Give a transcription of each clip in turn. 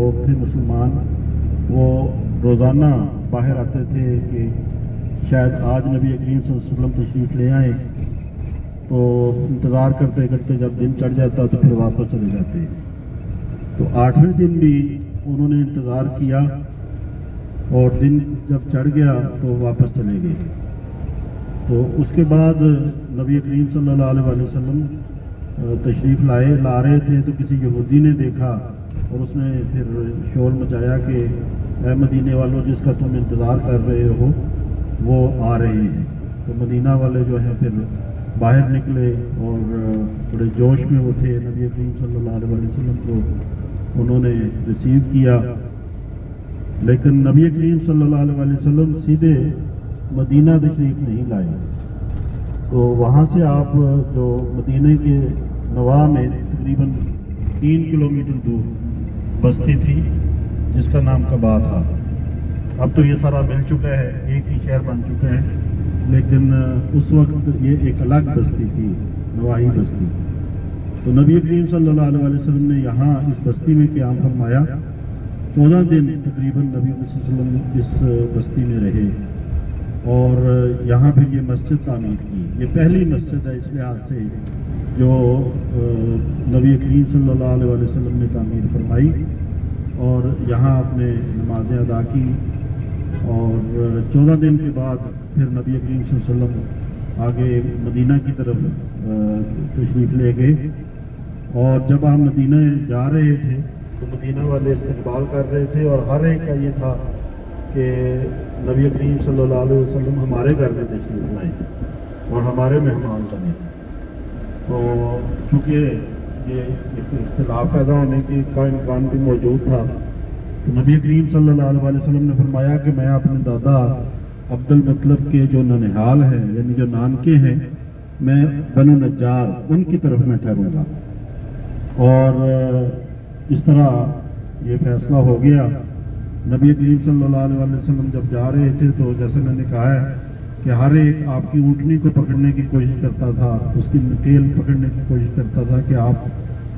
لوگ تھے مسلمان، وہ روزانہ باہر آتے تھے کہ شاید آج نبی کریم صلی اللہ علیہ وسلم تشریف لے آئیں، تو انتظار کرتے کرتے جب دن چڑھ جاتا تو پھر واپس چلے جاتے۔ تو 8ویں دن بھی انہوں نے انتظار کیا اور دن جب چڑھ گیا تو واپس چلے گئے۔ تو اس کے بعد نبی کریم صلی اللہ علیہ وسلم تشریف لا رہے تھے تو کسی یہودی نے دیکھا اور اس نے پھر شور مچایا کہ اے مدینے والوں، جس کا تم انتظار کر رہے ہو وہ آ رہے ہیں۔ تو مدینہ والے جو ہیں پھر باہر نکلے اور بڑے جوش میں وہ تھے، نبی کریم صلی اللہ علیہ وسلم کو انہوں نے ریسیو کیا۔ لیکن نبی کریم صلی اللہ علیہ وسلم سیدھے مدینہ تشریف نہیں لائے، تو وہاں سے آپ جو مدینہ کے نواح میں تقریباً 3 کلومیٹر دور بستی تھی جس کا نام قباء تھا۔ اب تو یہ سارا مل چکا ہے، ایک ہی شہر بن چکا ہے، لیکن اس وقت یہ ایک الگ بستی تھی، نواحی بستی۔ تو نبی کریم صلی اللہ علیہ وسلم نے یہاں اس بستی میں قیام فرمایا، 14 دن تقریباً نبی صلی اللہ علیہ وسلم اس بستی میں رہے اور یہاں پھر یہ مسجد تعمیر کی۔ یہ پہلی مسجد ہے اس لحاظ سے جو نبی کریم صلی اللہ علیہ وسلم نے تعمیر فرمائی، اور یہاں آپ نے نمازیں ادا کی، اور 14 دن کے بعد پھر نبی کریم صلی اللہ علیہ وسلم آگے مدینہ کی طرف تشریف لے گئے۔ اور جب آپ مدینہ جا رہے تھے تو مدینہ والے استقبال کر رہے تھے، اور ہر ایک کا یہ تھا کہ نبی کریم صلی اللہ علیہ وسلم ہمارے گھر میں تشریف لائیں اور ہمارے مہمان بنے۔ تو چونکہ یہ اختلاف پیدا ہونے کا امکان بھی موجود تھا، تو نبی کریم صلی اللہ علیہ وسلم نے فرمایا کہ میں اپنے دادا عبد المطلب کے جو ننہال ہیں، یعنی جو نانکے ہیں، میں بنو نجار ان کی طرف میں ٹھہروں گا۔ اور اس طرح یہ فیصلہ ہو گیا۔ نبی کریم صلی اللہ علیہ وسلم جب جا رہے تھے تو جیسے میں نے کہا ہے کہ ہر ایک آپ کی اونٹنی کو پکڑنے کی کوشش کرتا تھا، اس کی نکیل پکڑنے کی کوشش کرتا تھا کہ آپ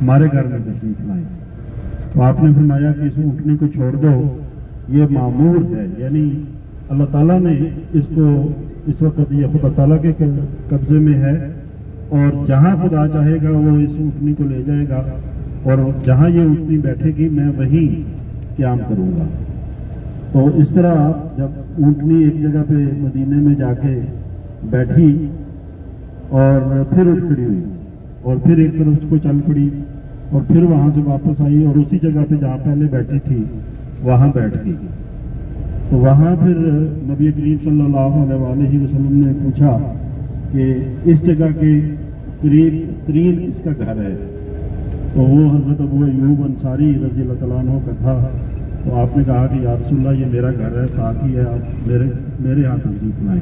ہمارے گھر میں تشریف لائیں۔ تو آپ نے فرمایا کہ اس اونٹنی کو چھوڑ دو، یہ معمور ہے، یعنی اللہ تعالیٰ نے اس کو اس وقت یہ خدا تعالیٰ کے قبضے میں ہے، اور جہاں خدا چاہے گا وہ اس اونٹنی کو لے جائے گا، اور جہاں یہ اونٹنی بیٹھے گی میں وہیں قیام کروں گا۔ تو اس طرح جب اونٹنی ایک جگہ پہ مدینے میں جا کے بیٹھی اور پھر اٹھ کھڑی ہوئی اور پھر ایک طرف کو چل پڑی اور پھر وہاں سے واپس آئی اور اسی جگہ پہ جہاں پہلے بیٹھی تھی وہاں بیٹھ گئی۔ تو وہاں پھر نبی کریم صلی اللہ علیہ وسلم نے پوچھا کہ اس جگہ کے قریب ترین کس کا گھر ہے؟ تو وہ حضرت ابو ایوب انصاری رضی اللہ تعالیٰ عنہ کا تھا۔ تو آپ نے کہا کہ یا رسول اللہ، یہ میرا گھر ہے، ساتھ ہی ہے، آپ میرے ہاں تشریف لائیں۔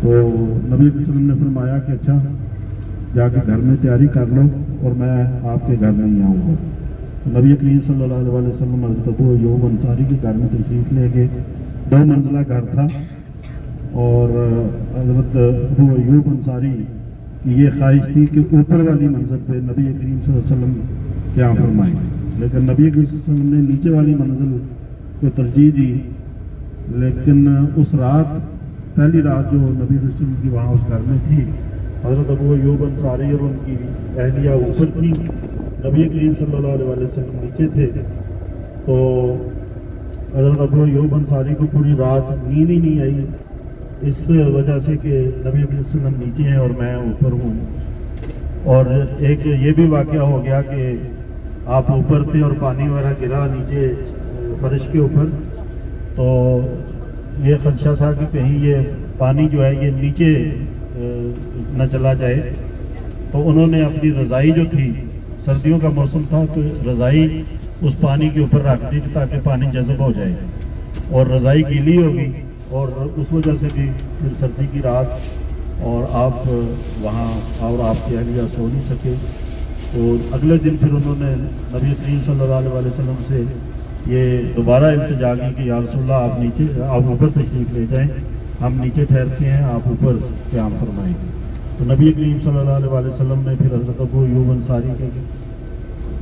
تو نبی علیہ وسلم نے فرمایا کہ اچھا جا کے گھر میں تیاری کر لو اور میں آپ کے گھر نہیں آؤں گا۔ نبی کریم صلی اللہ علیہ وسلم حضرت ابو ایوب انصاری کے گھر میں تشریف لے گئے۔ 2 منزلہ گھر تھا، اور حضرت ابو ایوب انصاری کی یہ خواہش تھی کہ اوپر والی منزل پہ نبی کریم صلی اللہ علیہ وسلم قیام فرمائیں، لیکن نبی کریم صلی اللہ علیہ وسلم نے نیچے والی منزل کو ترجیح دی۔ لیکن اس رات، پہلی رات جو نبی علیہ وسلم کی وہاں اس گھر میں تھی، حضرت ابو ایوب انصاری اور ان کی اہلیہ اوپر تھی، نبی کریم صلی اللہ علیہ وسلم نیچے تھے۔ تو حضرت ابو ایوب انصاری کو پوری رات نیند ہی نہیں آئی، اس وجہ سے کہ نبی علیہ وسلم نیچے ہیں اور میں اوپر ہوں۔ اور ایک یہ بھی واقعہ ہو گیا کہ آپ اوپر تھے اور پانی وغیرہ گرا نیچے فرش کے اوپر، تو یہ خدشہ تھا کہ کہیں یہ پانی جو ہے یہ نیچے نہ چلا جائے، تو انہوں نے اپنی رضائی جو تھی، سردیوں کا موسم تھا تو رضائی اس پانی کے اوپر رکھ دی تاکہ پانی جذب ہو جائے، اور رضائی گیلی ہوگی اور اس وجہ سے بھی پھر سردی کی رات اور آپ وہاں اور آپ کی اہلیہ سو نہیں سکے۔ تو اگلے دن پھر انہوں نے نبی کریم صلی اللہ علیہ وسلم سے یہ دوبارہ التجا کی کہ یا رسول اللہ آپ اوپر تشریف لے جائیں، ہم نیچے ٹھہرتے ہیں، آپ اوپر قیام فرمائیں۔ تو نبی کریم صلی اللہ علیہ وسلم نے پھر حضرت ابو ایوب انصاری کے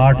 8